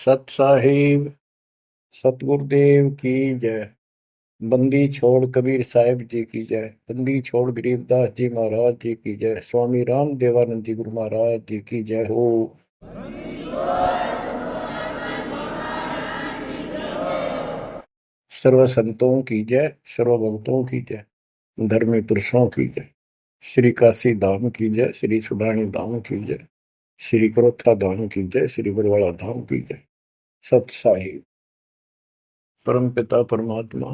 सत साहिब सतगुरुदेव की जय। बंदी छोड़ कबीर साहिब जी की जय। बंदी छोड़ गरीबदास जी महाराज जी की जय। स्वामी राम देवानंद जी गुरु महाराज जी की जय हो। सर्व संतों की जय, सर्व भक्तों की जय, धर्मी पुरुषों की जय। श्री काशी धाम की जय, श्री सुडानी धाम की जय, श्री क्रोथा धाम की जय, श्री बरवाड़ा धाम की जय। सत साहिब परम पिता परमात्मा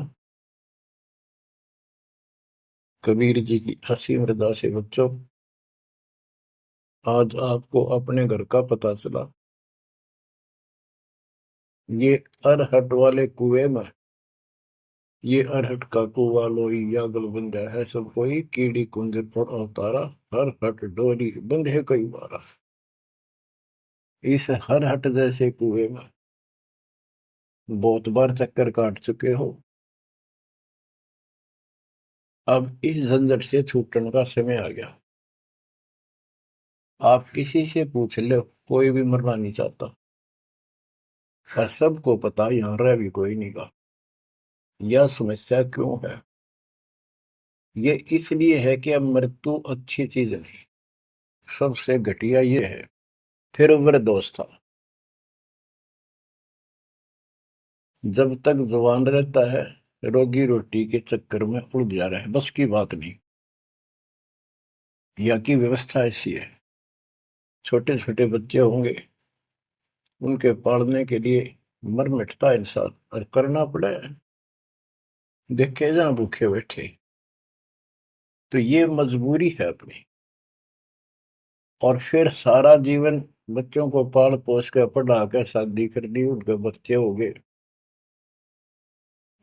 कबीर जी की असीम मृदा से बच्चों, आज आपको अपने घर का पता चला। ये अरहट वाले कुएं में, ये अरहट का कुआ लोई या गलबंदा है सब कोई, कीड़ी कुंज पर अवतारा, हर हट डोरी बंधे कई बारा। इस हर हट जैसे कुएं में बहुत बार चक्कर काट चुके हो। अब इस झंझट से छूटने का समय आ गया। आप किसी से पूछ लो, कोई भी मरना नहीं चाहता, पर सबको पता यहां रह भी कोई नहीं गा। यह समस्या क्यों है? ये इसलिए है कि अब मृत्यु अच्छी चीज नहीं, सबसे घटिया ये है। फिर उम्र दोस्त था, जब तक जवान रहता है रोजी रोटी के चक्कर में उलझा रहा है, बस की बात नहीं। यहाँ की व्यवस्था ऐसी है, छोटे छोटे बच्चे होंगे, उनके पालने के लिए मर मिटता इंसान और करना पड़े, देखे जहां भूखे बैठे। तो ये मजबूरी है अपनी। और फिर सारा जीवन बच्चों को पाल पोस के पढ़ा के शादी कर दी, उनके बच्चे हो गए।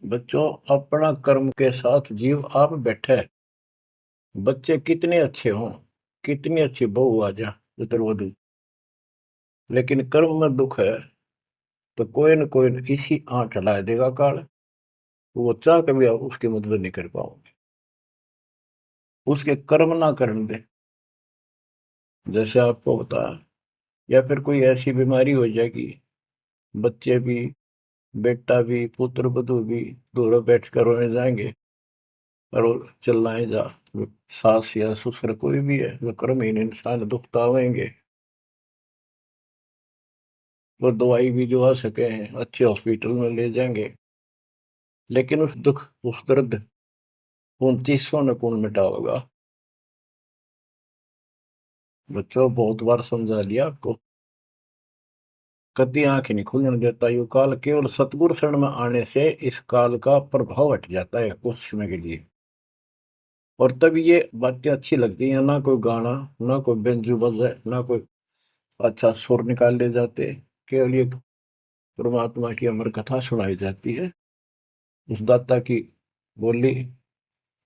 बच्चों, अपना कर्म के साथ जीव आप बैठे, बच्चे कितने अच्छे हों, कितनी अच्छी बहू आ जा पुत्रवधु, लेकिन कर्म में दुख है तो कोई न कोई इसी आंट चला देगा काल। वो चाह कभी आप उसकी मदद नहीं कर पाओगे, उसके कर्म ना करने दे। जैसे आपको बताया, या फिर कोई ऐसी बीमारी हो जाएगी, बच्चे भी, बेटा भी, पुत्र वधु भी दूर बैठ कर रोने जाएंगे, और वो चिल्लाए जा। सास या ससुर कोई भी है, वो कर्महीन इंसान दुख तो आवेंगे। वो दवाई भी जो आ सके हैं अच्छे हॉस्पिटल में ले जाएंगे, लेकिन उस दुख उस दर्द 2900 न कौन मिटा होगा। बच्चों, बहुत बार समझा लिया आपको, कभी आंख नहीं खुलने देता ये काल। केवल सतगुरु शरण में आने से इस काल का प्रभाव हट जाता है कुछ समय के लिए। और तब ये बातें अच्छी लगती हैं, ना कोई गाना, ना कोई बेंजू बजे, ना कोई अच्छा सुर निकाल ले जाते। केवल ये परमात्मा की अमर कथा सुनाई जाती है, उस दाता की बोली,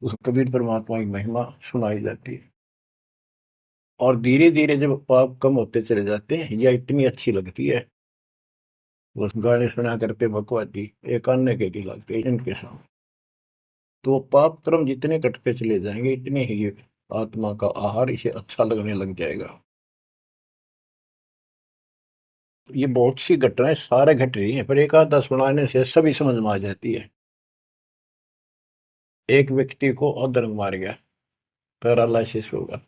उस कबीर परमात्मा की महिमा सुनाई जाती है। और धीरे धीरे जब पाप कम होते चले जाते हैं, यह इतनी अच्छी लगती है। वो गाने सुना करते भगवती एक अन्य के लिए लगते हैं इनके सामने। तो पाप कर्म जितने कटते चले जाएंगे, इतने ही ये आत्मा का आहार इसे अच्छा लगने लग जाएगा। ये बहुत सी घटनाएं सारे घट रही हैं, पर एक आधा सुनाने से सभी समझ में आ जाती है। एक व्यक्ति को अधर्म मार गया, पैरालिसिस होगा,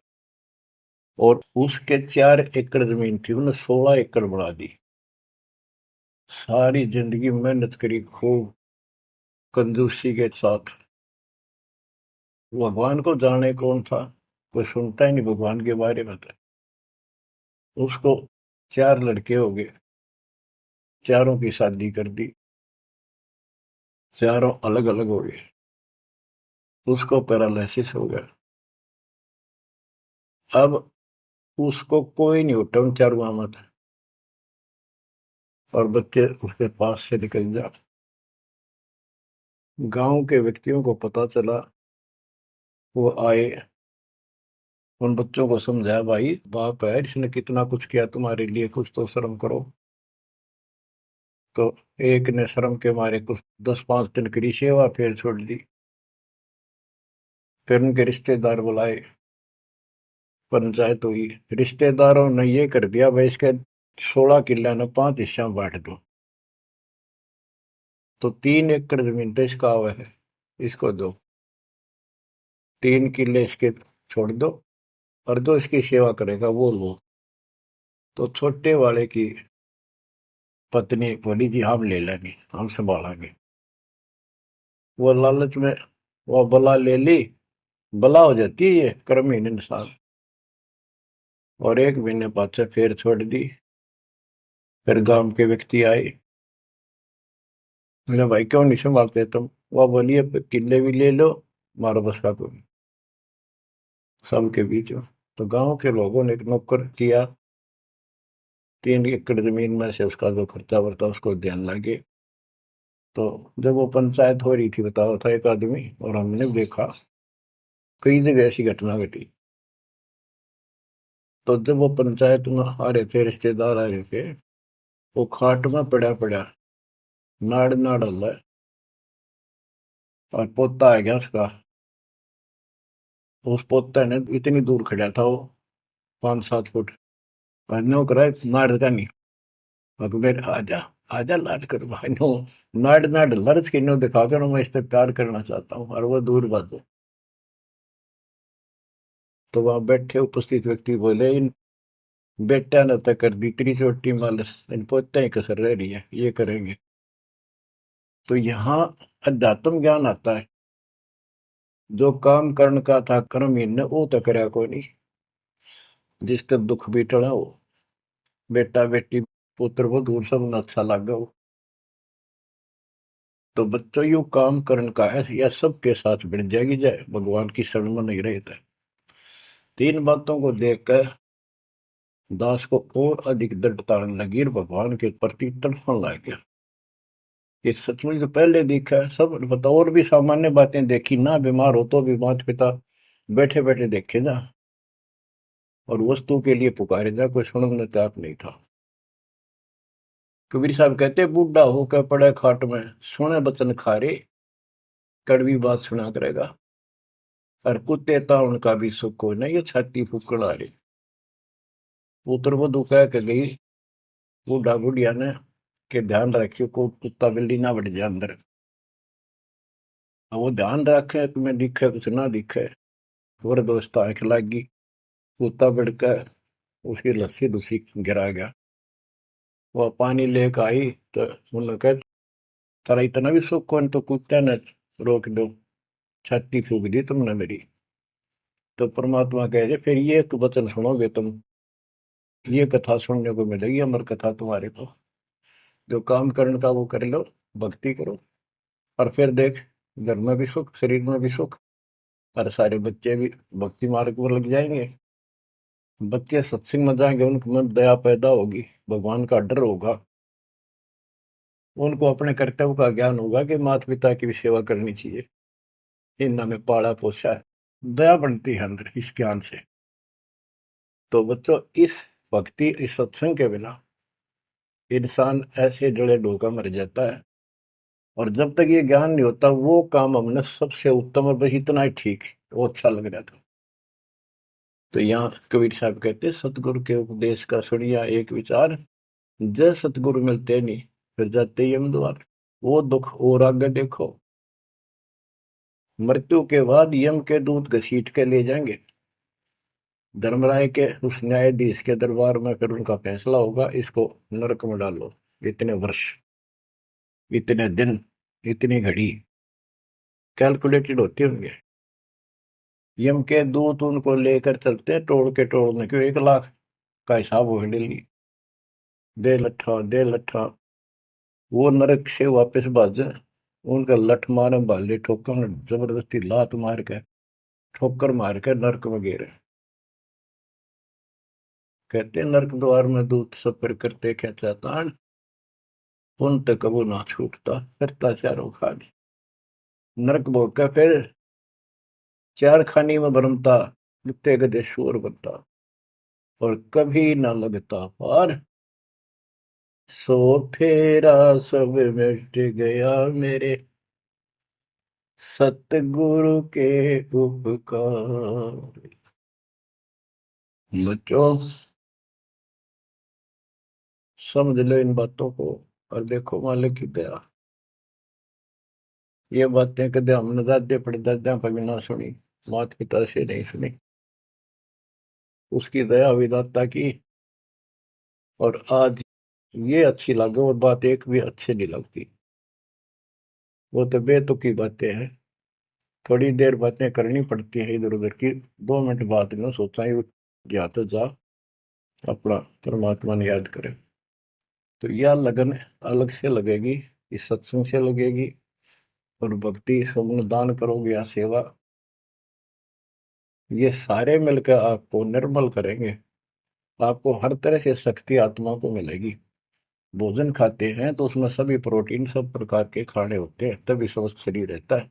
और उसके 4 एकड़ जमीन थी, उन्हें 16 एकड़ बढ़ा दी। सारी जिंदगी मेहनत करी खूब कंजूसी के साथ। भगवान को जाने कौन था, कोई सुनता ही नहीं भगवान के बारे में। तो उसको 4 लड़के हो गए, चारों की शादी कर दी, चारों अलग अलग हो गए। उसको पैरालिसिस हो गया। अब उसको कोई नहीं उठा उन चारों में था, और बच्चे उसके पास से निकल जा। गांव के व्यक्तियों को पता चला, वो आए, उन बच्चों को समझाया, भाई बाप है, इसने कितना कुछ किया तुम्हारे लिए, कुछ तो शर्म करो। तो एक ने शर्म के मारे कुछ 10-5 दिन की सेवा फिर छोड़ दी। फिर उनके रिश्तेदार बुलाए, पंचायत हुई। रिश्तेदारों ने ये कर दिया, भाई इसके 16 किले ने 5 हिस्सा में बांट दो। तो 3 एकड़ जमीन तो इसका हुआ है, इसको दो, 3 किले इसके छोड़ दो, और जो इसकी सेवा करेगा वो लो। तो छोटे वाले की पत्नी बोली जी हम ले लेंगे, हम संभालेंगे। वो लालच में वो बला ले ली, बला हो जाती है ये कर्महीन इंसान। और 1 महीने बाद से फिर छोड़ दी। फिर गांव के व्यक्ति आए, मेरे भाई क्यों नहीं संभालते तुम? वो बोलिए किले भी ले लो, मारो बस का कोई सबके बीच में। तो गांव के लोगों ने एक नौकर किया, 3 एकड़ जमीन में से उसका जो खर्चा वर्ता उसको ध्यान लगे। तो जब वो पंचायत हो रही थी, बताओ था एक आदमी, और हमने देखा कई जगह ऐसी घटना घटी। तो जब वो पंचायत में आ रहे थे, रिश्तेदार आ रहे थे, वो खाट में पड़ा पड़ा नाड़ नाड़ हल्ला है, और पोता आ गया उसका। उस पोते ने इतनी दूर खड़ा था वो, 5-7 फुट, नो करा नाड़ का नहीं। अब मेरे आजा, आजा लाड कर भाई नो, नाड़ नाड़ लर्ज के नो दिखा कर मैं इससे प्यार करना चाहता हूँ, और वो दूर बात। तो वहां बैठे उपस्थित व्यक्ति बोले, इन बेटा ने तक कर दी इतनी छोटी मालस, इन पोते ही कसर रह रही है, ये करेंगे। तो यहाँ अध्यात्म ज्ञान आता है। जो काम करण का था कर्महीन ने वो तो करया कोई नहीं, जिसका दुख भी टला हो, बेटा बेटी पुत्र वो दूर सब न अच्छा लगा हो। तो बच्चों यू काम करण का है, यह सबके साथ बढ़ जाएगी जाए भगवान की शरण में नहीं रहता। 3 बातों को देखकर दास को और अधिक दृढ़ता लगी और भगवान के प्रति तड़पने लग गया। ये सचमुच तो पहले देखा है सब बता, और भी सामान्य बातें देखी ना, बीमार हो तो भी माता पिता बैठे बैठे देखे जा, और वस्तु के लिए पुकारे जा, कोई सुनने तैयार नहीं था। कबीर साहब कहते बूढ़ा होकर पड़े खाट में, सुने बचन खारे, कड़वी बात सुना करेगा। और कुत्ते था उनका भी सुख को नहीं, ये छाती फूकड़ आ रही। पुत्र वधु कह के गई बूढ़ा बुढ़िया ने के ध्यान रखियो को कुत्ता बिल्ली ना बढ़ जाए अंदर। अब वो ध्यान रखे तुम्हें दिखे कुछ ना दिखे, और दोस्त आंख लागी, कुत्ता बढ़कर उसकी लस्सी दूसी गिरा गया। वो पानी लेकर आई तो उन्होंने कहा तारा इतना भी सुख कौन, तो कुत्ते ने रोक दो, छाती फूक दी तुमने मेरी। तो परमात्मा कहे जे फिर ये एक वचन सुनोगे तुम, ये कथा सुनने को मिलेगी अमर कथा तुम्हारे को। जो काम करने का वो कर लो, भक्ति करो, और फिर देख घर में भी सुख, शरीर में भी सुख, और सारे बच्चे भी भक्ति मार्ग पर लग जाएंगे। बच्चे सत्संग में जाएंगे, उनके मन दया पैदा होगी, भगवान का डर होगा, उनको अपने कर्तव्य का ज्ञान होगा कि माता पिता की भी सेवा करनी चाहिए, इन में पाला पोसा है, दया बनती है अंदर इस ज्ञान से। तो बच्चों इस भक्ति इस सत्संग के बिना इंसान ऐसे जड़े डोका मर जाता है। और जब तक ये ज्ञान नहीं होता वो काम हमने सबसे उत्तम, और बस इतना ही ठीक है, वो अच्छा लग रहा था। तो यहाँ कबीर साहब कहते सतगुरु के उपदेश का सुनिया एक विचार, जय सतगुरु मिलते नहीं फिर जाते यम द्वार। वो दुख और आगे देखो, मृत्यु के बाद यम के दूत घसीट के ले जाएंगे धर्मराय के उस न्यायाधीश के दरबार में, फिर उनका फैसला होगा इसको नरक में डालो, इतने वर्ष, इतने दिन, इतनी घड़ी कैलकुलेटेड होते होंगे। यम के दूत उनको लेकर चलते हैं तोड़ के तोड़ने क्यों, 1 लाख का हिसाब हो डेली, दे लट्ठा दे लट्ठा। वो नरक से वापस भाजे, उनका लठ मारे भाले ठोकर में, जबरदस्ती लात मार के ठोकर मार के नरक में गिरे। कहते नरक द्वार में दूत सफर करते खेचा तान, उन तक कबू ना छूटता करता चारों खाली। नरक भोग का फिर चार खानी में भरमता, कुत्ते गधे शोर बनता, और कभी ना लगता पार, सो फेरा सब मिट गया मेरे सतगुरु के उपकार। बच्चों समझ लो इन बातों को, और देखो मालिक की दया। ये बातें कदे हमने दादे परदादा कभी ना सुनी, माता पिता से नहीं सुनी। उसकी दया विधाता की। और आज ये अच्छी लगे और बात एक भी अच्छी नहीं लगती। वो तो बेतुकी बातें हैं। थोड़ी देर बातें करनी पड़ती है इधर उधर की, 2 मिनट बाद में सोचा ही जा तो जा अपना परमात्मा ने याद करे। तो यह लगन अलग से लगेगी, इस सत्संग से लगेगी। और भक्ति सुमन दान करोगे या सेवा, ये सारे मिलकर आपको निर्मल करेंगे। आपको हर तरह से शक्ति आत्मा को मिलेगी। भोजन खाते हैं तो उसमें सभी प्रोटीन सब प्रकार के खाने होते हैं, तभी स्वस्थ शरीर रहता है।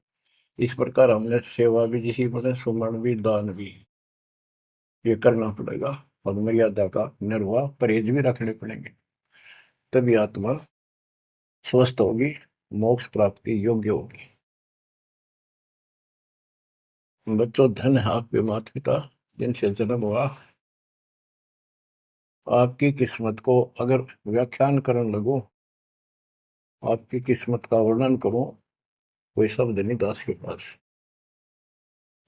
इस प्रकार हमने सेवा भी जिसी बने, सुमन भी, दान भी, ये करना पड़ेगा। और मर्यादा का निर्वाह, परहेज भी रखने पड़ेंगे, तभी आत्मा स्वस्थ होगी, मोक्ष प्राप्ति योग्य होगी। बच्चों, धन है आपके माता पिता जिनसे जन्म हुआ। आपकी किस्मत को अगर व्याख्यान करने लगो, आपकी किस्मत का वर्णन करो, कोई शब्द नहीं दास के पास।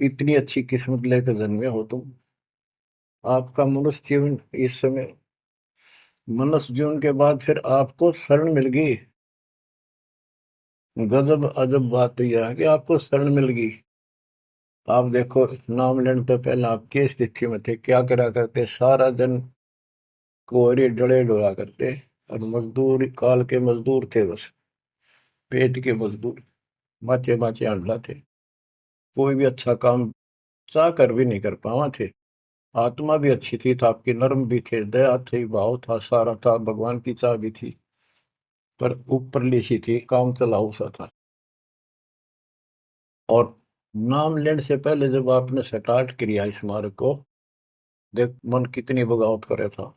इतनी अच्छी किस्मत लेकर जन्मे हो तुम। आपका मनुष्य जीवन इस समय, मनुष्य जीवन के बाद फिर आपको शरण मिल गई। गजब अजब बात तो यह है कि आपको शरण मिल गई। आप देखो, नाम लेने तो पहले आप किस स्थिति में थे, क्या करा करते, सारा दिन कोहरे डले डोला करते। और मजदूर, काल के मजदूर थे, बस पेट के मजदूर, माचे माचे अंडा थे। कोई भी अच्छा काम चाह कर भी नहीं कर पावा थे। आत्मा भी अच्छी थी, तो आपके नर्म भी थे, दया थी, भाव था, सारा था, भगवान की चाह भी थी। पर ऊपरली सी थी, काम चलाऊ सा था। और नाम लेने से पहले जब आपने स्टार्ट किया इस मार्ग को, देख मन कितनी बगावत करे था।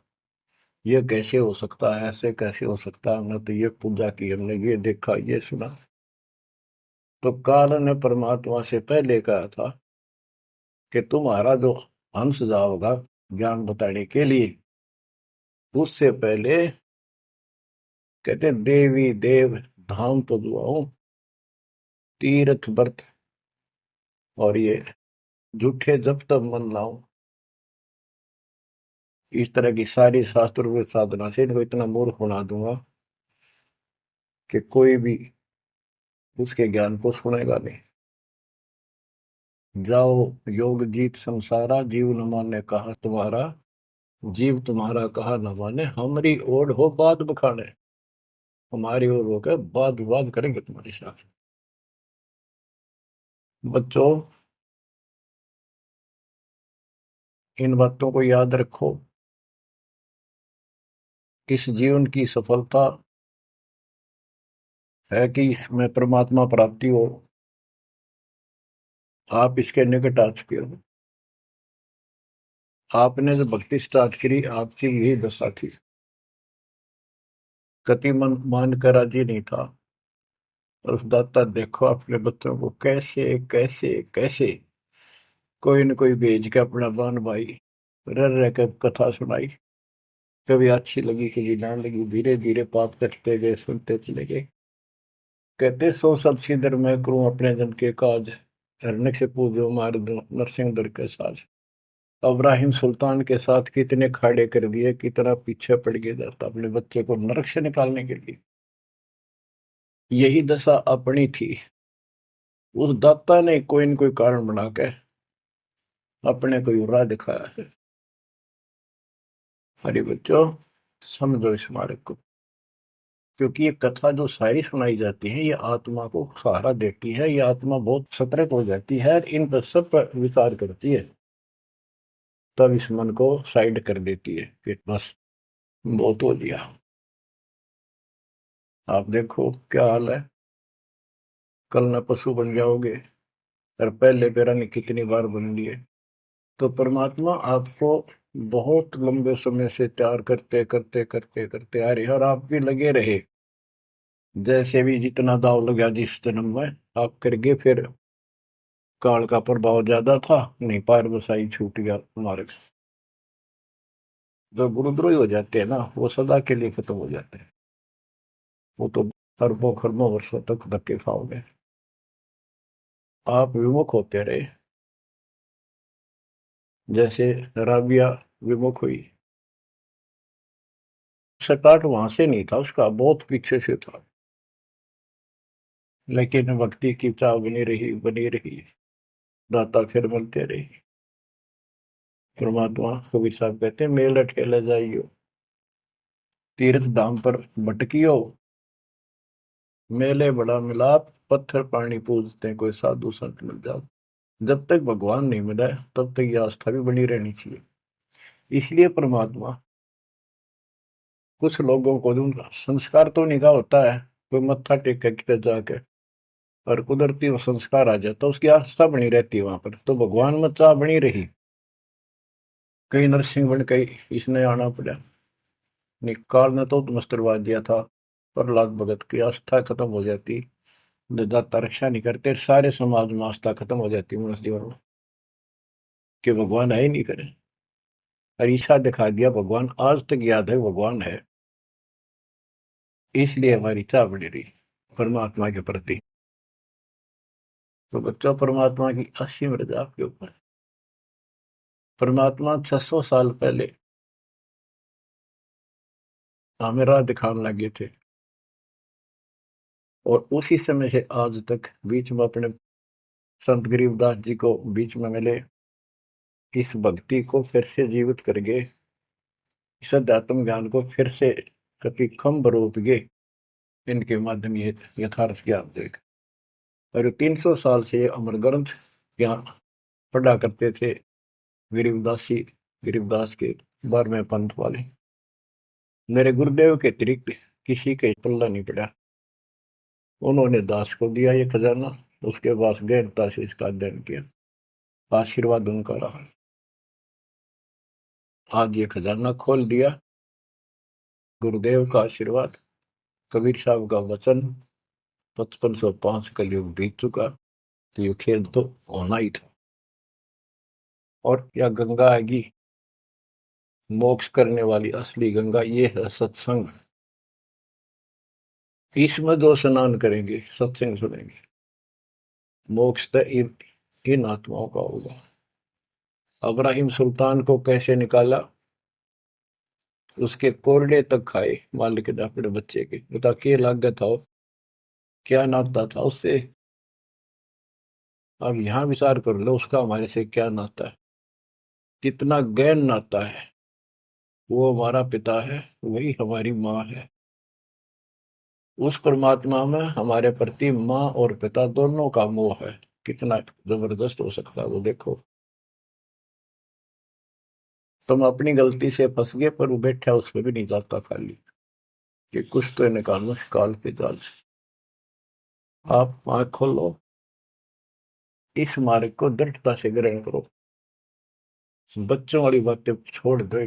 ये कैसे हो सकता है, ऐसे कैसे हो सकता है, हमने तो ये पूजा की, हमने ये देखा, ये सुना। तो काल ने परमात्मा से पहले कहा था कि तुम्हारा जो हंस जाओगा ज्ञान बताने के लिए, उससे पहले कहते देवी देव धाम तो दुआओ, तीर्थ व्रत और ये झूठे जब तब मन लाओ। इस तरह की सारी शास्त्र में साधना से इनको इतना मूर्ख बना दूंगा कि कोई भी उसके ज्ञान को सुनेगा नहीं। जाओ योग जीत संसारा, जीव न माने कहा तुम्हारा, जीव तुम्हारा कहा न माने, हमारी ओर हो बात बखाने। हमारी ओर होकर बात विवाद करेंगे तुम्हारे साथ। बच्चों, इन बातों को याद रखो। इस जीवन की सफलता है कि इसमें परमात्मा प्राप्ति हो। आप इसके निकट आ चुके हो। आपने जो भक्ति स्टार्ट करी, आपकी यही दशा थी। कति मन मान कर राजी नहीं था। और उस दाता देखो अपने बच्चों को कैसे कैसे कैसे कोई न कोई भेज के अपना बान भाई रह रह कर कथा सुनाई। कभी अच्छी लगी, कभी ना लगी, धीरे धीरे पाप करते गए, सुनते चले गए। कहते सो सब सिदर मैं करूं अपने जन के काज, हरने से पूजो मार दो नरसिंह दर के साज। इब्राहिम सुल्तान के साथ कितने खाड़े कर दिए, कितना पीछे पड़ गया जाता अपने बच्चे को नरक से निकालने के लिए। यही दशा अपनी थी। उस दाता ने कोई न कोई कारण बना के अपने को राह दिखाया है। हरी बच्चों, समझो इस मार्ग को। क्योंकि ये कथा जो सारी सुनाई जाती है, ये आत्मा को सहारा देती है। ये आत्मा बहुत सतर्क हो जाती है, इन पर सब पर विचार करती है, तब इस मन को साइड कर देती है कि बस बहुत हो लिया। आप देखो क्या हाल है, कल न पशु बन जाओगे, और पहले पेरा ने कितनी बार बन लिए। तो परमात्मा आपको बहुत लंबे समय से तैयार करते करते करते करते आ रहे, और आप भी लगे रहे। जैसे भी जितना दाव लगा जिस जन्म में आप करके, फिर काल का प्रभाव ज्यादा था, नहीं पार बसाई छूट गया तुम्हारे। जो गुरुद्रोही हो जाते हैं ना, वो सदा के लिए खत्म हो जाते हैं। वो तो अरबों खरबों वर्षों तक धक्के खाओगे। आप विमुख होते रहे, जैसे राबिया विमुख हुई। स्टार्ट वहां से नहीं था उसका, बहुत पीछे से था, लेकिन भक्ति की चाह बनी रही, दाता फिर मिलते रही। परमात्मा कबीर साहब कहते हैं, मेल अठेले जाइयो, तीर्थ धाम पर भटकियो, मेले बड़ा मिलाप, पत्थर पानी पूजते कोई साधु संत मिल जाओ। जब तक भगवान नहीं मिला तब तक ये आस्था भी बनी रहनी चाहिए। इसलिए परमात्मा कुछ लोगों को दूंगा, संस्कार तो निकाह होता है, कोई मत्था टेक के किधर जाके, और कुदरती वो संस्कार आ जाता, उसकी आस्था बनी रहती है वहां पर, तो भगवान में चाह बनी रही। कई नरसिंह बन के इसने आना पड़ा, निकाल ने तो मस्टरवा दिया था, प्रहलाद भगत की आस्था खत्म हो जाती, दाता रक्षा नहीं करते, सारे समाज में आस्था खत्म हो जाती मनुष्य जीवन में, कि भगवान है ही नहीं करे। अरीसा दिखा दिया भगवान, आज तक याद है भगवान है, इसलिए हमारी चाह बनी रही परमात्मा के प्रति। तो बच्चों, परमात्मा की असीम रजा आपके ऊपर। परमात्मा 600 साल पहले हमें राह दिखाने लगे थे, और उसी समय से आज तक बीच में अपने संत गरीबदास जी को बीच में मिले, इस भक्ति को फिर से जीवित कर गए, इस अध्यात्म ज्ञान को फिर से कभी खम्भ रोप गए, इनके माध्यम ये यथार्थ ज्ञान देख। और 300 साल से अमर ग्रंथ ज्ञान पढ़ा करते थे गरीबदासी, गरीबदास के 12वें पंथ वाले। मेरे गुरुदेव के अतिरिक्त किसी के पल्ला नहीं पड़ा, उन्होंने दास को दिया ये खजाना, उसके बाद गहनता से इसका अध्ययन किया, आशीर्वाद उनका रहा। आज ये खजाना खोल दिया, गुरुदेव का आशीर्वाद, कबीर साहब का वचन, 5505 कलयुग बीत चुका, तो ये खेल तो होना ही था। और क्या गंगा आएगी, मोक्ष करने वाली असली गंगा ये है सत्संग। इसमें जो स्नान करेंगे, सत्संग सुनेंगे, मोक्ष तो इन आत्माओं का होगा। अब्राहिम सुल्तान को कैसे निकाला, उसके कोरडे तक खाए मालिक ने अपने बच्चे के, बता के लागत था, क्या नाता था उससे। अब यहां विचार कर लो, उसका हमारे से क्या नाता है, कितना गहन नाता है। वो हमारा पिता है, वही हमारी माँ है। उस परमात्मा में हमारे प्रति माँ और पिता दोनों का मोह है, कितना जबरदस्त हो सकता है वो देखो। तुम अपनी गलती से फंस गए, पर वो बैठा उस पर भी नहीं जाता खाली, कि कुछ तो निकालो काल के जाल से। आप आंख खोलो, इस मार्ग को दृढ़ता से ग्रहण करो, बच्चों वाली बातें छोड़ दो,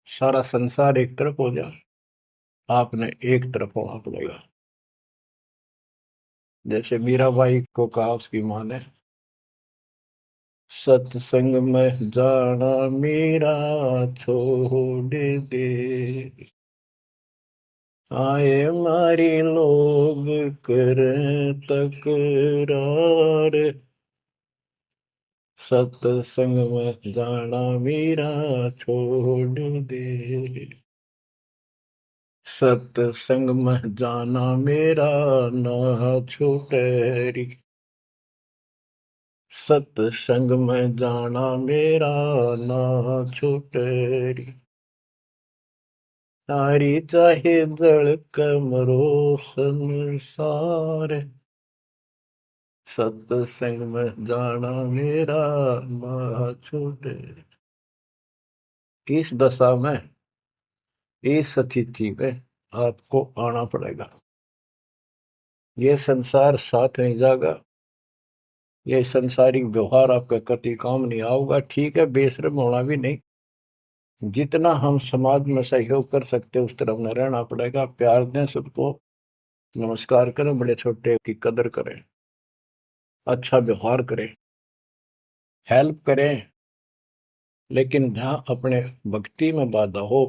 सारा संसार एक तरफ हो जाए, आपने एक तरफ होना पड़ेगा। जैसे मीराबाई को कहा उसकी माँ ने, सत्संग में जाना मेरा छोड़ दे, आए मारी लोग कर तकरार, सत्संग में जाना मेरा छोड़ दे, सत्संग में जाना मेरा ना छूटे री, सत्संग में जाना मेरा ना छूटे री, तारी चाहे जड़ कमरो संसार, सत्संग में जाना मेरा ना छूटे। इस दशा में, इस स्थिति में आपको आना पड़ेगा। ये संसार साथ नहीं जाएगा, ये संसारिक व्यवहार आपका कति काम नहीं आऊगा। ठीक है, बेशर्म होना भी नहीं, जितना हम समाज में सहयोग कर सकते उस तरफ में रहना पड़ेगा। प्यार दें सबको, नमस्कार करें, बड़े छोटे की कदर करें, अच्छा व्यवहार करें, हेल्प करें, लेकिन जहां अपने भक्ति में बाधा हो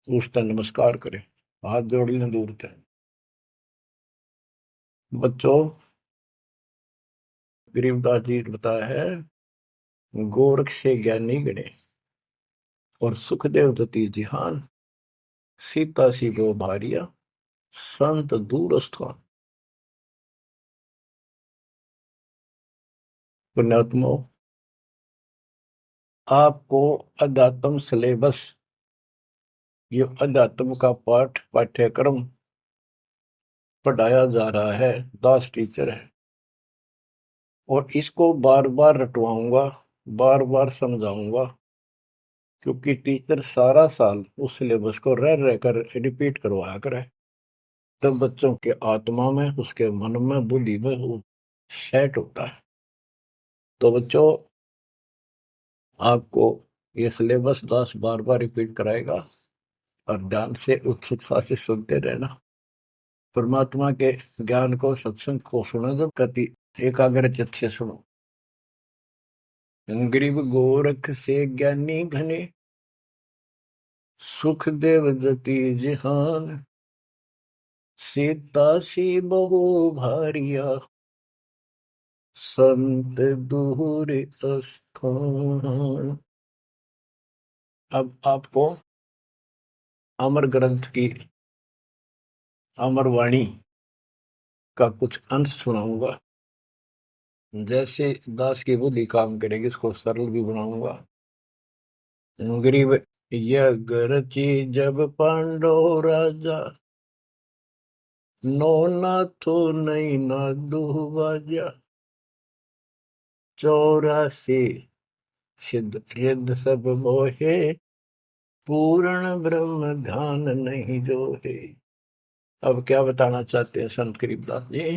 उस पर नमस्कार करें, हाथ जोड़ लें दूर से। बच्चों, गरीबदास जी बताया है, गोरख से ज्ञानी गणे और सुखदेव दती जिहान, सीता सी गो भारिया संत दूर स्थान। पुण्यात्मो, आपको अध्यात्म सिलेबस, ये अध्यात्म का पाठ्यक्रम पढ़ाया जा रहा है, दास टीचर है, और इसको बार बार रटवाऊंगा, बार बार समझाऊंगा, क्योंकि टीचर सारा साल उस सिलेबस को रह रह कर रिपीट करवाया करे, तब बच्चों के आत्मा में, उसके मन में, बुद्धि में वो सेट होता है। तो बच्चों, आपको ये सिलेबस दास बार बार रिपीट कराएगा, और ध्यान से उत्सुकता से सुनते रहना। परमात्मा के ज्ञान को, सत्संग को सुनो जब कति एकाग्र चित्त से सुनो। गरीब गोरख से ज्ञानी घने, सुख देव जति जिहान, सीता सी बहु भारिया संत दूर स्थान। अब आपको अमर ग्रंथ की अमर वाणी का कुछ अंश सुनाऊंगा। जैसे दास की बुद्धि काम करेगी, इसको सरल भी बनाऊंगा। गरीब, यह गरची जब पांडव राजा, नो नाथो नहीं ना दुबाजा, 84 सिद्ध रिद्ध सब मोहे, पूर्ण ब्रह्म ध्यान नहीं जो है। अब क्या बताना चाहते हैं संत गरीबदास जी,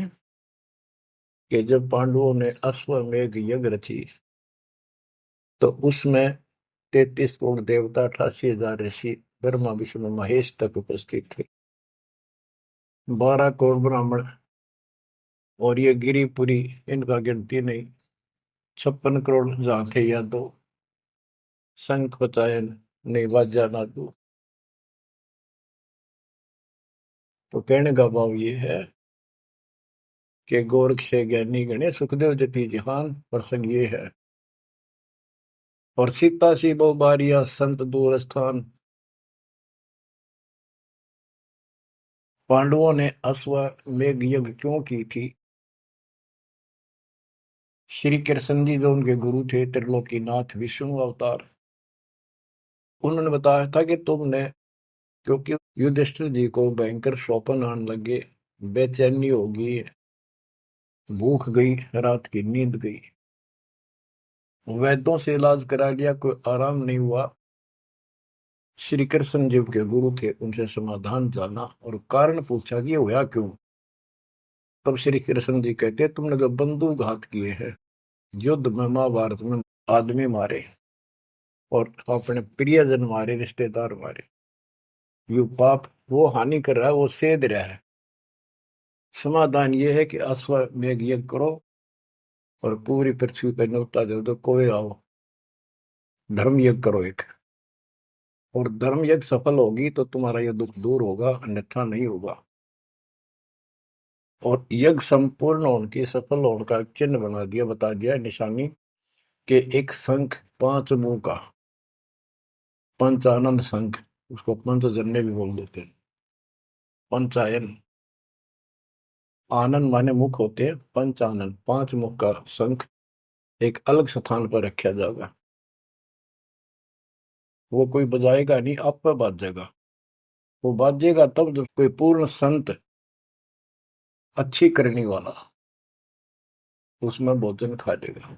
कि जब पांडवों ने अश्वमेघ यज्ञ रची, तो उसमें 33 करोड़ देवता, 88,000 ऋषि, ब्रह्मा विष्णु महेश तक उपस्थित थे, 12 करोड़ ब्राह्मण, और ये गिरिपुरी, इनका गिनती नहीं, 56 करोड़ जहां थे या दो, शंख पचायन नहीं बाजा ना दो। तो कहने का भाव ये है कि गोरख से ज्ञानी गणे, सुखदेव जति जिहान, प्रसंग ये है। और सीता सी बहु बारिया संत दूर स्थान। पांडवों ने अश्वमेघ यज्ञ क्यों की थी? श्री कृष्ण जी जो उनके गुरु थे, त्रिलोकीनाथ विष्णु अवतार, उन्होंने बताया था कि तुमने, क्योंकि युधिष्ठिर जी को भयंकर स्वप्न आने लगे, बेचैनी होगी, भूख गई, रात की नींद गई, वैद्यों से इलाज करा लिया, कोई आराम नहीं हुआ। श्री कृष्ण जी के गुरु थे, उनसे समाधान जाना और कारण पूछा कि ये हुआ क्यों। तब श्री कृष्ण जी कहते, तुमने जो बंदूक घात किए हैं, युद्ध में, महाभारत में आदमी मारे और अपने प्रियजन मारे, रिश्तेदार मारे, ये पाप वो हानि कर रहा है, वो सेध रहा है। समाधान ये है कि अश्वमेघ यज्ञ करो और पूरी पृथ्वी पर न्योता दे दो, कोई आओ, धर्म यज्ञ करो एक, और धर्म यज्ञ सफल होगी तो तुम्हारा ये दुख दूर होगा, अन्यथा नहीं होगा। और यज्ञ संपूर्ण होने की, सफल होने का चिन्ह बना दिया, बता दिया निशानी, कि एक शंख 5 मुंह का, पंचानंद शंख, उसको पंचजन्य भी बोल देते हैं, पंचायन, आनंद माने मुख होते हैं, पंचानंद 5 मुख का शंख एक अलग स्थान पर रखा जाएगा। वो कोई बजाएगा नहीं, आप पर बाजेगा। वो बाजेगा तब जब कोई पूर्ण संत, अच्छी करने वाला उसमें भोजन खा लेगा।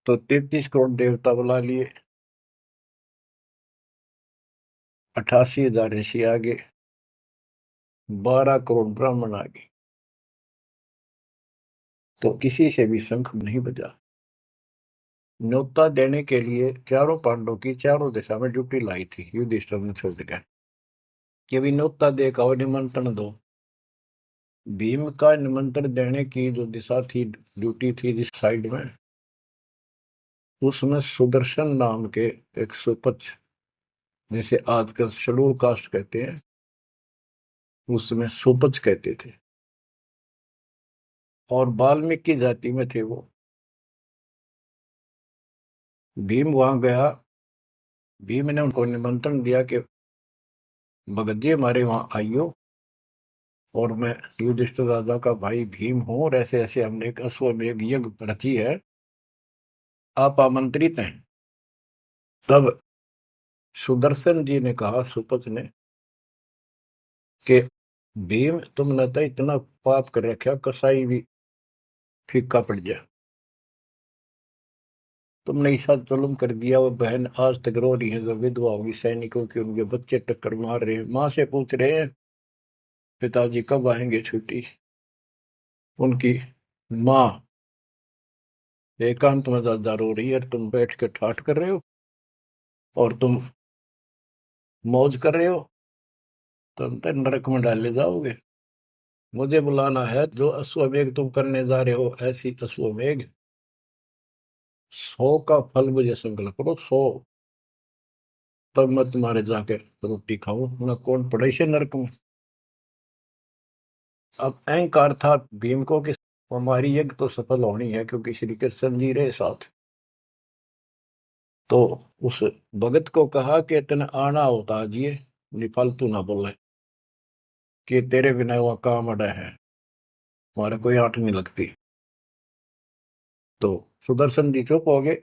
तो 33 करोड़ देवता बुला लिए, 88,000 ऋषि आगे, 12 करोड़ ब्राह्मण आगे, तो किसी से भी शंख नहीं बजा। न्योता देने के लिए चारों पांडवों की चारों दिशा में ड्यूटी लाई थी, युधिष्ठिर ने छोड़ दिया कि भी न्योता दे का निमंत्रण दो। भीम का निमंत्रण देने की जो दिशा थी, ड्यूटी थी जिस साइड में, उसमें सुदर्शन नाम के एक सुपच, जिसे आजकल शेड्यूल कास्ट कहते हैं, उसमें सुपच कहते थे, और वाल्मीकि जाति में थे वो। भीम वहां गया। भीम ने उनको निमंत्रण दिया कि भगत जी हमारे वहां आइयो, और मैं युधिष्ठिर राजा का भाई भीम हूं, और ऐसे ऐसे हमने एक अश्वमेध यज्ञ रची है, आप आमंत्रित हैं। तब सुदर्शन जी ने कहा, सुपथ ने, कि भीम तुमने तो इतना पाप कर रखा, कसाई भी फीका पड़ गया। तुमने ऐसा जुल्म कर दिया, वो बहन आज तक रो रही है जो विधवा होगी सैनिकों की, उनके बच्चे टक्कर मार रहे हैं, माँ से पूछ रहे हैं पिताजी कब आएंगे छुट्टी। उनकी माँ एकांत में ज्यादा रो रही है, तुम बैठ के ठाठ कर रहे हो और तुम मौज कर रहे हो, तुम तो नरक में डाले जाओगे। मुझे बुलाना है, जो अश्वमेध तुम करने जा रहे हो, ऐसी अश्वमेध 100 का फल मुझे संकल्प करो, 100, तब मैं तुम्हारे जाके रोटी खाऊं, ना कौन पड़े से नरक में। अब अहंकार था भीम को कि हमारी यज्ञ तो सफल होनी है, क्योंकि श्री कृष्ण जी रहे साथ। तो उस भगत को कहा कि तेने आना होता जी, फालतू ना बोले, कि तेरे बिना वह काम अड़ा है, हमारे कोई आंट नहीं लगती। तो सुदर्शन जी चुप हो गए,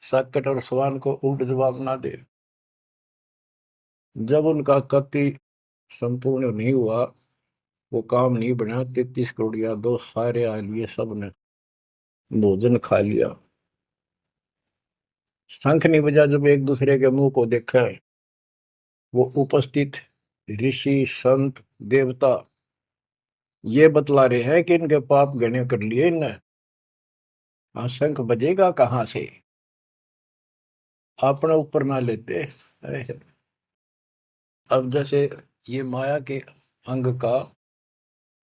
साकेत और सवान को उल्ट जवाब ना दे। जब उनका कति संपूर्ण नहीं हुआ, वो काम नहीं बना, 33 करोड़ यादव सारे आ लिए, सबने भोजन खा लिया। शंख नहीं बजा, जब एक दूसरे के मुंह को देखा, वो उपस्थित ऋषि संत देवता ये बतला रहे हैं कि इनके पाप घने कर लिए इनने। हाँ, शंख बजेगा कहाँ से, अपने ऊपर ना लेते। अब जैसे ये माया के अंग का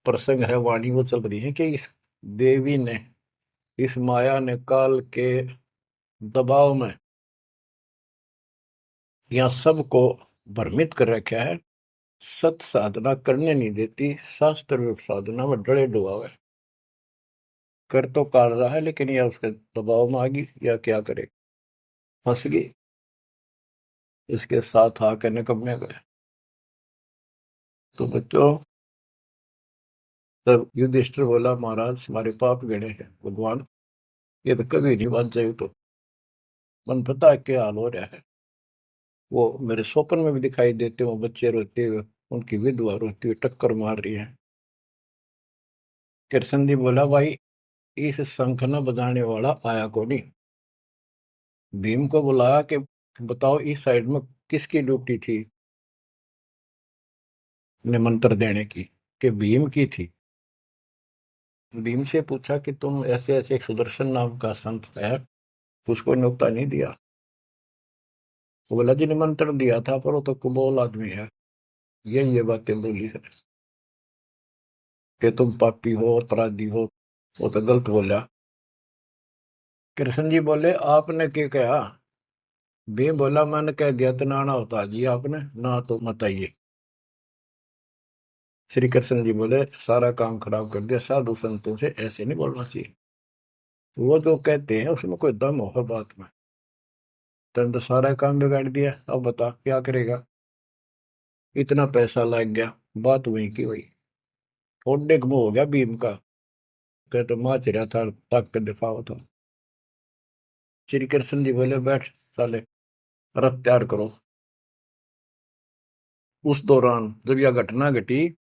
प्रसंग है, वाणी वो चल रही है कि इस देवी ने, इस माया ने काल के दबाव में यहाँ सबको भ्रमित कर रखा है, सत साधना करने नहीं देती, शास्त्र साधना में डरे डुबावे। कर तो काट रहा है, लेकिन यह उसके दबाव में आ गई, या क्या करे, फंस गई, इसके साथ आकर निकम्मे गए। तो बच्चों, तब युधिष्ठिर बोला, महाराज हमारे पाप गणे हैं भगवान, ये तो कभी नहीं बच जाए। तो मन पता है क्या हाल हो रहा है, वो मेरे स्वप्न में भी दिखाई देते, वो बच्चे रोते हुए, उनकी विधवा रोती हुई टक्कर मार रही है। कृष्ण जी बोला, भाई इस शंख न बजाने वाला आया को नहीं। भीम को बुलाया कि बताओ इस साइड में किसकी ड्यूटी थी निमंत्रण देने की, कि भीम की थी। भीम से पूछा कि तुम ऐसे ऐसे, एक सुदर्शन नाम का संत है, उसको न्योता नहीं दिया। वो बोला, जी निमंत्रण दिया था, पर वो तो कुबोल आदमी है, ये बातें बोली है कि तुम पापी हो और अपराधी हो, वो तो गलत बोला। कृष्ण जी बोले, आपने क्या कहा। भीम बोला, मैंने कह दिया तो नाना होता जी, आपने ना तो मत आइए। श्री कृष्ण जी बोले, सारा काम खराब कर दिया, साधु संतों से ऐसे नहीं बोलना चाहिए, वो जो कहते हैं उसमें कोई दम होगा बात में। तुम तो सारा काम बिगाड़ दिया, अब बता क्या करेगा। इतना पैसा लग गया, बात वही की वही, थोड़े मुंह हो गया भीम का, कहते माँ चिरा था, तक के दिफा था। श्री कृष्ण जी बोले, बैठ साले, रथ तैयार करो। उस दौरान जब यह घटना घटी,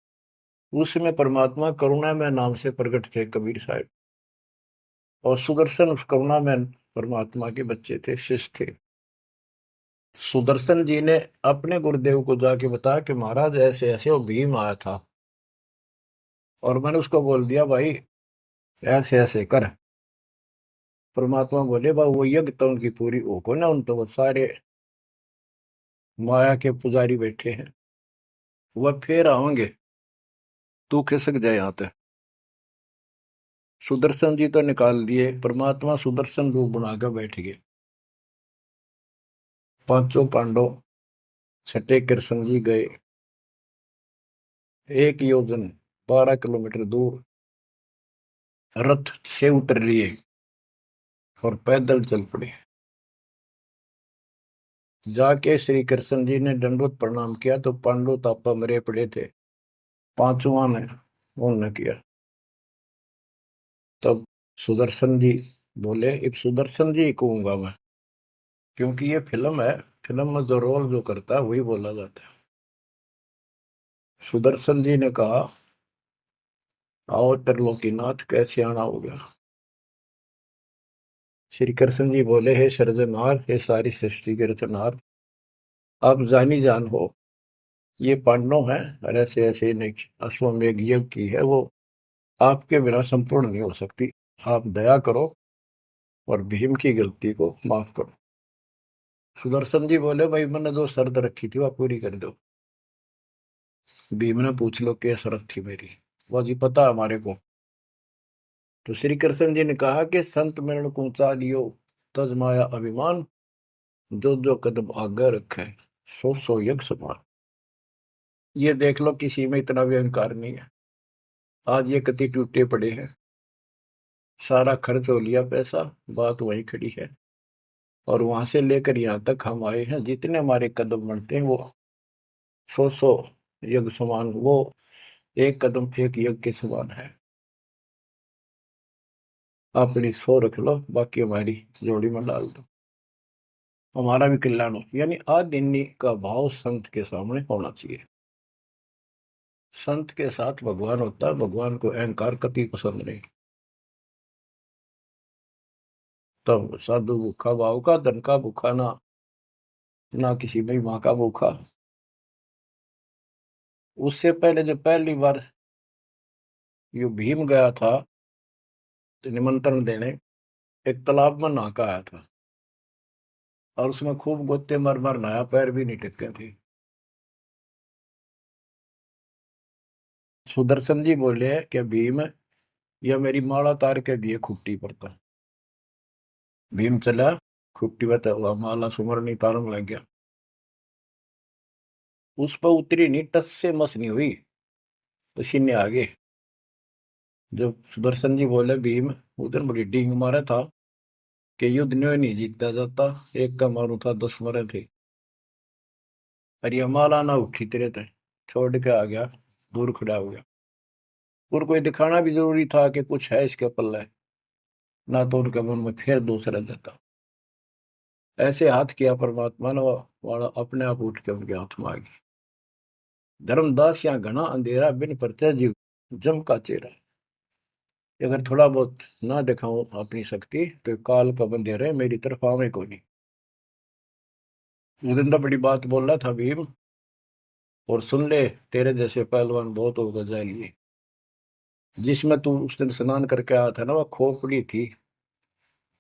उसमें परमात्मा करुणा में नाम से प्रकट थे कबीर साहब, और सुदर्शन उस करुणा में परमात्मा के बच्चे थे, शिष्य थे। सुदर्शन जी ने अपने गुरुदेव को जाके बताया कि महाराज ऐसे ऐसे वो भीम आया था, और मैंने उसको बोल दिया भाई ऐसे ऐसे कर। परमात्मा बोले, बा वो यज्ञ तो उनकी पूरी हो को ना, उन तो वो सारे माया के पुजारी बैठे हैं, वह फिर आएंगे, तू खिसक जाए यहाँ पे। सुदर्शन जी तो निकाल दिए, परमात्मा सुदर्शन रूप बनाकर बैठ गए। पांचों पांडव छठे कृष्ण जी गए, 1 योजन 12 किलोमीटर दूर रथ से उतर लिए और पैदल चल पड़े। जाके श्री कृष्ण जी ने दंडवत प्रणाम किया तो पांडु तापा मरे पड़े थे, पांचवा ने उन्होंने किया। तब सुदर्शन जी बोले, एक सुदर्शन जी कहूंगा मैं, क्योंकि ये फिल्म है, फिल्म में जो रोल जो करता है वही बोला जाता है। सुदर्शन जी ने कहा, आओ त्रिलोकीनाथ, कैसे आना हो गया। श्री कृष्ण जी बोले, हे सृजनहार, हे सारी सृष्टि के रचनहार, आप जानी जान हो, ये पांडव है और ऐसे ऐसे नहीं, अश्वमेध यज्ञ की है वो, आपके बिना संपूर्ण नहीं हो सकती। आप दया करो और भीम की गलती को माफ करो। सुदर्शन जी बोले, भाई मैंने जो शर्त रखी थी वह पूरी कर दो। भीम ने पूछ लो क्या शर्त थी मेरी, वो जी पता हमारे को। तो श्री कृष्ण जी ने कहा कि संत मरण को ऊंचा लियो, तज माया अभिमान, जो जो कदम आगे रखे, सो सो यज्ञ समान। ये देख लो, किसी में इतना भी अहंकार नहीं है। आज ये कति टूटे पड़े हैं, सारा खर्च हो लिया पैसा, बात वहीं खड़ी है। और वहां से लेकर यहाँ तक हम आए हैं, जितने हमारे कदम बढ़ते हैं वो सौ सौ यज्ञ समान, वो एक कदम एक यज्ञ के समान है। अपनी सौ रख लो, बाकी हमारी जोड़ी में डाल दो, हमारा भी कल्याण हो। यानी आदिन्य का भाव संत के सामने होना चाहिए। संत के साथ भगवान होता है, भगवान को अहंकार कति पसंद नहीं। तब साधु भूखा भाव का, धन का भूखा ना, ना किसी में माँ का भूखा। उससे पहले जब पहली बार यो भीम गया था तो निमंत्रण देने, एक तालाब में नहा के आया था और उसमें खूब गोते मर मर नहाया, पैर भी नहीं टिके थे। सुदर्शन जी बोले कि भीम, यह मेरी माला तार के दिए खुट्टी पर था। भीम चला, खुट्टी पर हुआ माला सुमरनी तारन लग गया। उस पर उतरी नहीं, टस से मस नहीं हुई, पसीने आ गए। जब सुदर्शन जी बोले, भीम उधर बड़ी डींग मारा था कि युद्ध नहीं जीतता जाता, एक का मारू था 10 मरे थे। और ये माला ना उठी तेरे थे, छोड़ के आ गया, दूर खड़ा हो गया। और कोई दिखाना भी जरूरी था कि कुछ है इसके पल्ले, ना तो उनके मन में फिर दूसरा देता। ऐसे हाथ किया परमात्मा ने, वाला अपने आप उठ के उनके हाथ में आ गई। धर्मदास या घना अंधेरा, बिन परचय जीव जम का चेहरा। अगर थोड़ा बहुत ना दिखाऊं अपनी शक्ति तो काल का बंधेरे मेरी तरफ आवे को नहीं। उस दिन तो बड़ी बात बोल रहा था भीम, और सुन ले, तेरे जैसे पहलवान बहुत होगा जाएंगे। जिसमें तू उस दिन स्नान करके आया था ना, वह खोपड़ी थी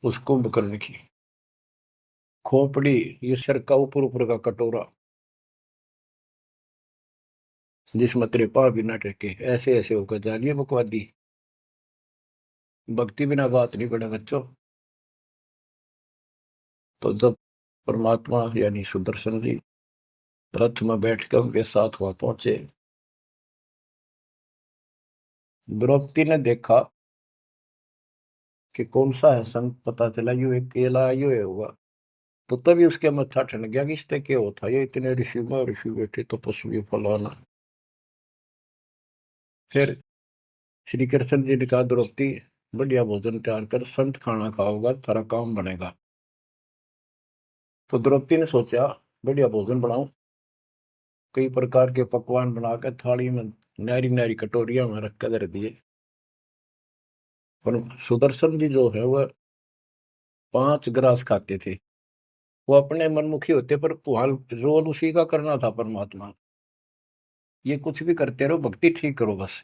उस कुंभकर्ण की। खोपड़ी, ये सिर का ऊपर ऊपर का कटोरा, जिसमें तेरे पाँव भी ना टेके, ऐसे ऐसे होकर जानिए बकवादी। भक्ति बिना बात नहीं बने बच्चों। तो जब परमात्मा यानी सुदर्शन जी रथ में बैठकर उनके साथ वहां पहुंचे, द्रौपदी ने देखा कि कौन सा है संत, पता चला यू एक केला यू है होगा। तो तभी उसके मत्था ठन गया कि इससे क्या होता, ये इतने ऋषि में ऋषि बैठे तो पशु फलाना। फिर श्री कृष्ण जी ने कहा, द्रौपदी बढ़िया भोजन तैयार कर, संत खाना खाओगा तारा काम बनेगा। तो द्रौपदी ने सोचा, बढ़िया भोजन बनाऊं, कई प्रकार के पकवान बनाकर थाली में नारी नारी कटोरिया में रख कर दिए। पर सुदर्शन जी जो है वह 5 ग्रास खाते थे। वो अपने मनमुखी होते, पर पुहाल रोल उसी का करना था परमात्मा। ये कुछ भी करते रहो, भक्ति ठीक करो बस।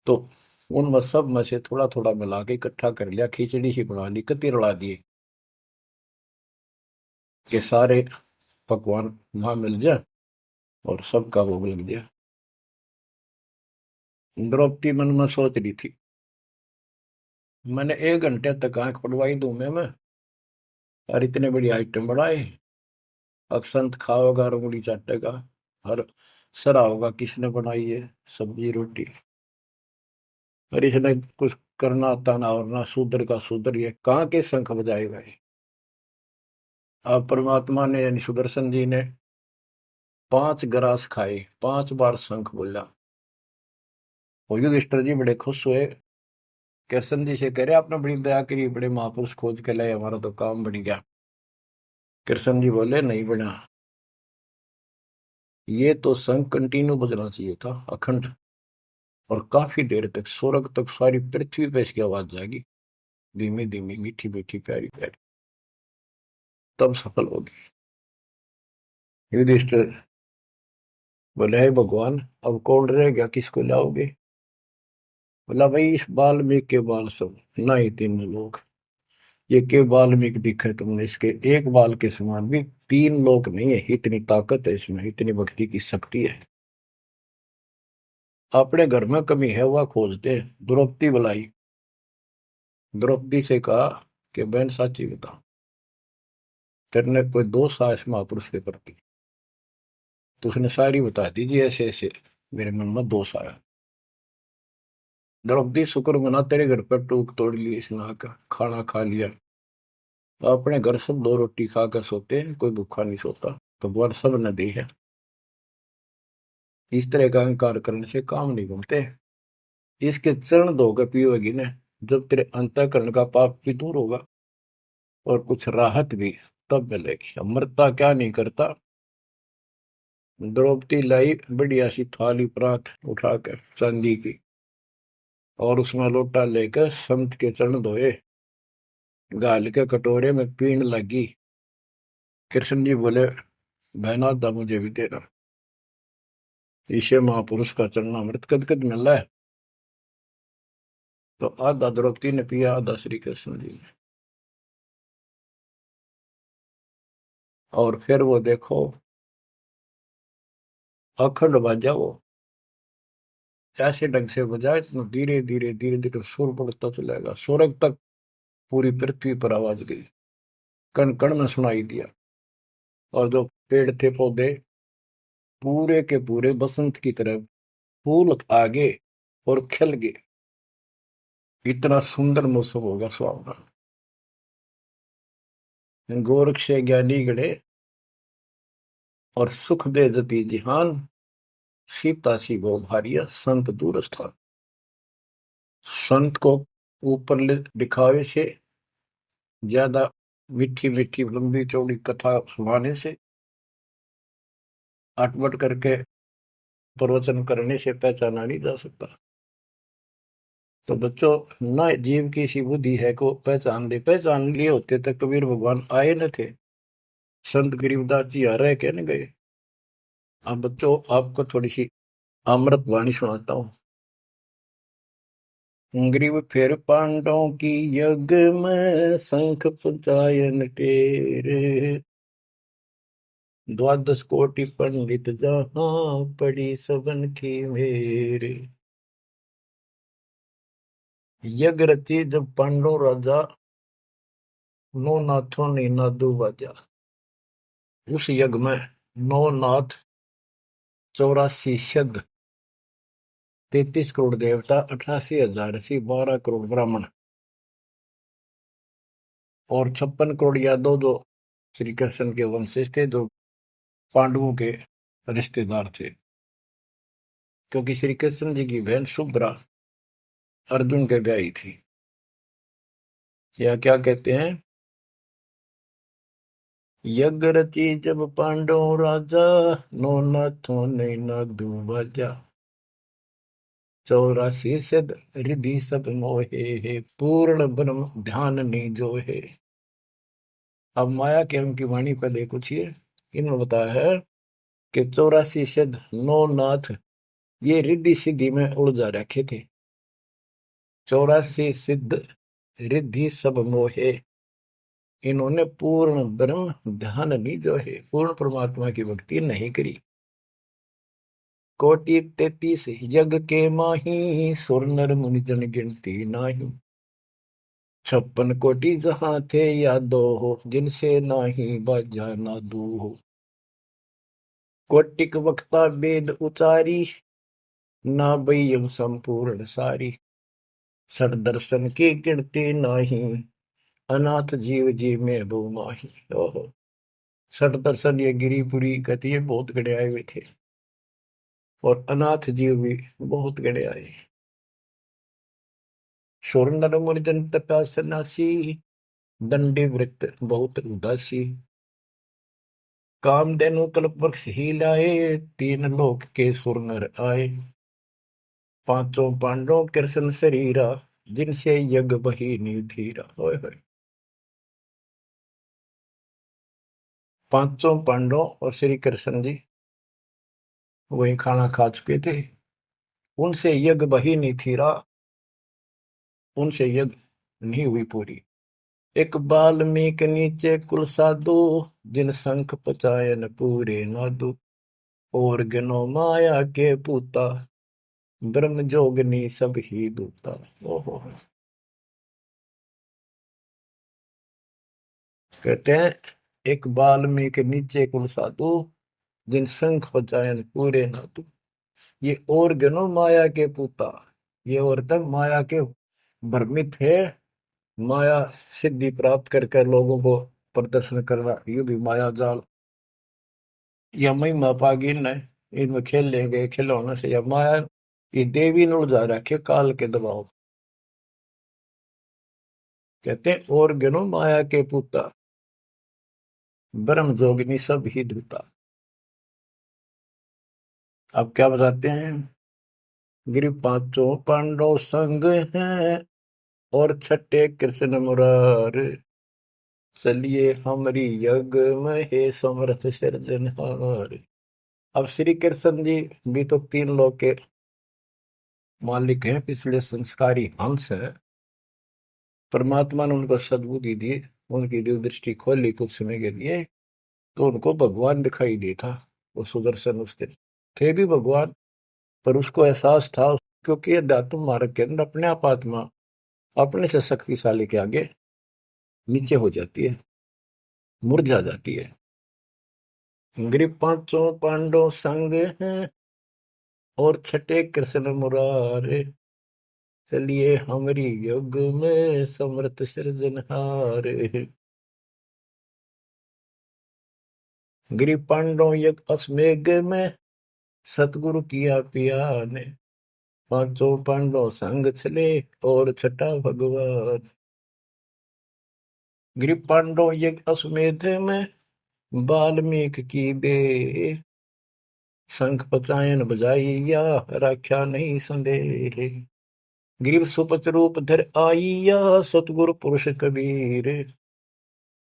तो उन सब में से थोड़ा थोड़ा मिला के इकट्ठा कर लिया, खिचड़ी ही बना ली, कति रला दिए कि सारे पकवान वहां मिल जाए और सबका भोग लग गया। द्रौपदी मन में सोच रही थी, मैंने 1 घंटे तक आंख पड़वाई दूं मैं, और इतने बड़ी आइटम बढ़ाए। अक्षंत खाओगा और उंगली चाटेगा, और सरा होगा किसने बनाई है सब्जी रोटी। और इसने कुछ करना आता ना, और ना शूद्र का शूद्र, ये कहाँ के शंख बजाएगा ये। अब परमात्मा ने यानी सुदर्शन जी ने 5 ग्रास खाए, 5 बार शंख बोला। वो युधिष्ठिर जी बड़े खुश हुए, कृष्ण जी से कह रहे आपने बड़ी दया करी, बड़े महापुरुष खोज के लाए, हमारा तो काम बन गया। कृष्ण जी बोले नहीं बना, ये तो शंख कंटिन्यू बजना चाहिए था, अखंड, और काफी देर तक, स्वर्ग तक, सारी पृथ्वी पे इसकी आवाज जाएगी, धीमी धीमी, मीठी मीठी, प्यारी प्यारी, तब सफल होगी। युधिष्ठिर बोले हे भगवान, अब कौन रह गया, किसको लाओगे। बोला भाई इस वाल्मीकि के बाल सब, ना ही 3 लोग, ये के वाल्मीकि दिखे तुमने, इसके एक बाल के समान भी 3 लोग नहीं है, इतनी ताकत है इसमें, इतनी भक्ति की शक्ति है। अपने घर में कमी है वह खोजते। द्रौपदी बुलाई, द्रौपदी से कहा कि बहन साची बता, तेरे कोई दोष आया इस महापुरुष के प्रति। तो उसने सारी बता दी जी, ऐसे ऐसे मेरे मन में दोष आया। द्रौपदी शुक्र मना, तेरे घर पर टूक तोड़ ली, इसने का खाना खा लिया। अपने घर सब 2 रोटी खा कर सोते हैं, कोई भूखा नहीं सोता, भगवान सब न दी है। इस तरह का अहंकार करने से काम नहीं बनते। इसके चरण धोकर पियोगी ना, जब तेरे अंतःकरण का पाप भी दूर होगा और कुछ राहत भी तब मिलेगी। अमृता क्या नहीं करता। द्रौपदी लाई बढ़िया सी थाली परात उठाकर चांदी की, और उसमें लोटा लेकर संत के चरण धोए, गाल के कटोरे में पीण लगी। कृष्ण जी बोले बहना दा मुझे भी देना, ईशे महापुरुष का चरणामृत कद कद मिल रहा है। तो आधा द्रौपदी ने पिया, आधा श्री कृष्ण जी ने। और फिर वो देखो अखंड बाजा, वो ऐसे ढंग से बजाए तो धीरे धीरे धीरे धीरे सुर बढ़ता चलेगा, स्वर्ग तक, पूरी पृथ्वी पर आवाज गई, कण कण में सुनाई दिया। और जो पेड़ थे पौधे पूरे के पूरे बसंत की तरह फूल आ गए और खिल गए। इतना सुंदर मौसम होगा सुहावना। गोरख से ज्ञानी गढ़े और सुख दे जति जिहान, सीता सी गो भारिया संत दूर स्थान। संत को ऊपर दिखावे से ज्यादा मीठी मीठी लंबी चौड़ी कथा सुनाने से, अटपट करके प्रवचन करने से पहचाना नहीं जा सकता। तो बच्चों, न जीव की सी बुद्धि है को पहचान ले, पहचान लिए होते तो कबीर भगवान आए न थे, संत गरीबदास जी आ रहे कहने गए। अब बच्चों आपको थोड़ी सी अमृत वाणी सुनाता हूँ। ग्रीव फिर पांडवों की यज्ञ में शंख पंचायन टेरे, 12 कोटि पंडित जहां पड़ी सबन की मेरे। यज्ञ रची जब पांडव राजा, नौ नाथों ने नादू बाजा। उस यज्ञ में 9 नाथ, 84 सिद्ध, 33 करोड़ देवता, 88,000 ऋषि, 12 करोड़ ब्राह्मण और 56 करोड़ यादव, जो श्री कृष्ण के वंशज थे, जो पांडवों के रिश्तेदार थे। क्योंकि श्री कृष्ण जी की बहन सुभद्रा अर्जुन के ब्याही थी। या क्या कहते हैं, यज्ञ रची जब पांडव राजा, नौ नाथों ने नादू बाजा। 84 सिद्ध रिधि सब मोहे, पूर्ण ब्रह्म ध्यान नहीं जो है। अब माया के उनकी वाणी पर देखो छिए, इन्होंने बताया है कि 84 सिद्ध, 9 नाथ, ये रिद्धि सिद्धि में उलझा रखे थे। 84 सिद्ध रिद्धि सब मोहे, इन्होंने पूर्ण ब्रह्म ध्यान नहीं जो है, पूर्ण परमात्मा की भक्ति नहीं करी। कोटि 33 यज्ञ के माही, सुर नर मुनि जन गिनती नाही। 56 कोटि जहां थे यादो हो, जिनसे नाही बाजा नादू हो। कोटिक वक्ता वेद उचारी, ना बयम संपूर्ण सारी। सर दर्शन की गिनती नाही, अनाथ जीव जी में बो माही। ओहो, सर दर्शन ये गिरिपुरी कहती है बहुत गड़े आए हुए थे, और अनाथ जीव भी बहुत गड़े आए। शोर नर मुरजन तपा सन्यासी, दंडी वृत्त बहुत उदासी। कामधेनु कल्प वृक्ष ही लाए, तीन लोक के सुर नर आए। पांचों पांडवों कृष्ण शरीरा, जिनसे यज्ञ बही निधीरा। होय होय, पांचों पांडव और श्री कृष्ण जी वही खाना खा चुके थे, उनसे यज्ञ बही नहीं थीरा, उनसे यज्ञ नहीं हुई पूरी। एक बाल्मीक नीचे कुल साधु, जिन शंख पचायन पूरे नादु। और गनो माया के पूता, ब्रह्म जोगनी सब ही दूता। ओहो, कहते हैं एक बाल्मीक नीचे कुल साधु, जिन शंख पचायन पूरे नादु। ये और गनो माया के पूता, ये औरतें माया के भ्रमित है, माया सिद्धि प्राप्त करके लोगों को प्रदर्शन करना, ये भी माया जाल। या महिमा पागी न, इनमें खेल ले गए खिलौने से, या माया ये देवी ने उलझा रखे काल के दबाव। कहते हैं और गनो माया के पूता, ब्रह्म जोगिनी सब ही धूता। अब क्या बताते हैं, गिरि पांचों पांडव संग हैं, और छठे कृष्ण मुरार। चलिए हमारी यज्ञ में हे समर्थ सिरजनहार। अब श्री कृष्ण जी भी तो तीन लोक के मालिक हैं, पिछले संस्कारी हंस है। परमात्मा ने उनको सद्बुद्धि दी, उनकी दिव्य दृष्टि खोली कुछ समय के लिए, तो उनको भगवान दिखाई दे था। वो सुदर्शन उस दिन थे भी भगवान, पर उसको एहसास था, क्योंकि अध्यात्म मार्ग के अंदर अपने आप आत्मा अपने से शक्तिशाली के आगे नीचे हो जाती है, मुरझा जाती है। गिरि पांचों पांडव संग हैं, और छठे कृष्ण मुरारे। चलिए हमारी युग में समर्थ सृजनहार। गिरि पांडव यज्ञ अश्वमेघ में, सतगुरु किया पिया ने। पांचों पांडव संग चले, और छठा भगवान। गिरि पांडव यज्ञ अश्वमेध में, वाल्मीक की बे। शंख पचायन बजाइया, राख्या नहीं संदेह। गिरिव सुपच रूप धर आइया, सतगुरु पुरुष कबीर।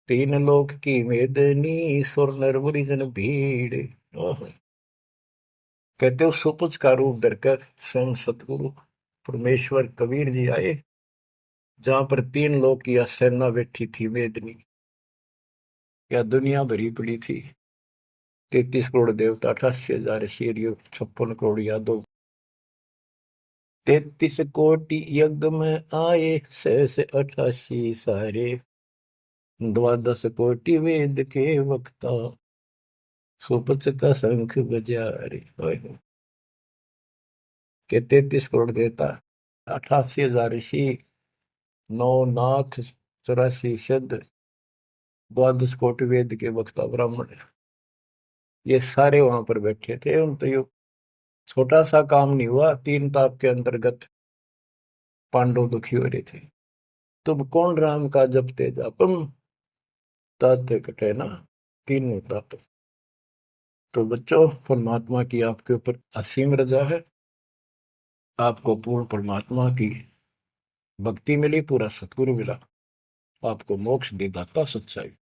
तीन लोक की मेदनी, सुर नर मुनि जन भीड़। कहते हो सुपच का रूप धरकर स्वयं सतगुरु परमेश्वर कबीर जी आए, जहां पर तीन लोक की सेना बैठी थी मेदनी, या दुनिया भरी पड़ी थी। 33 करोड़ देवता, 88,000 शेरियो, 56 करोड़ यादव। 33 कोटि यज्ञ में आए, 688 सारे। 12 कोटि वेद के वक्ता, सुपच का शंख बजा रे। के 33 करोड़ देवता, 88,000 ऋषि, 9 नाथ, 84 सिद्ध, 12 कोटि वेद के वक्ता ब्राह्मण, ये सारे वहां पर बैठे थे। उन तो ये छोटा सा काम नहीं हुआ, 3 ताप के अंतर्गत पांडव दुखी हो रहे थे। तुम कौन राम का जपते जापम, ताते कटे ना तीनों ताप। तो बच्चों, परमात्मा की आपके ऊपर असीम रजा है, आपको पूर्ण परमात्मा की भक्ति मिली, पूरा सतगुरु मिला, आपको मोक्ष दे दाता सच्चाई।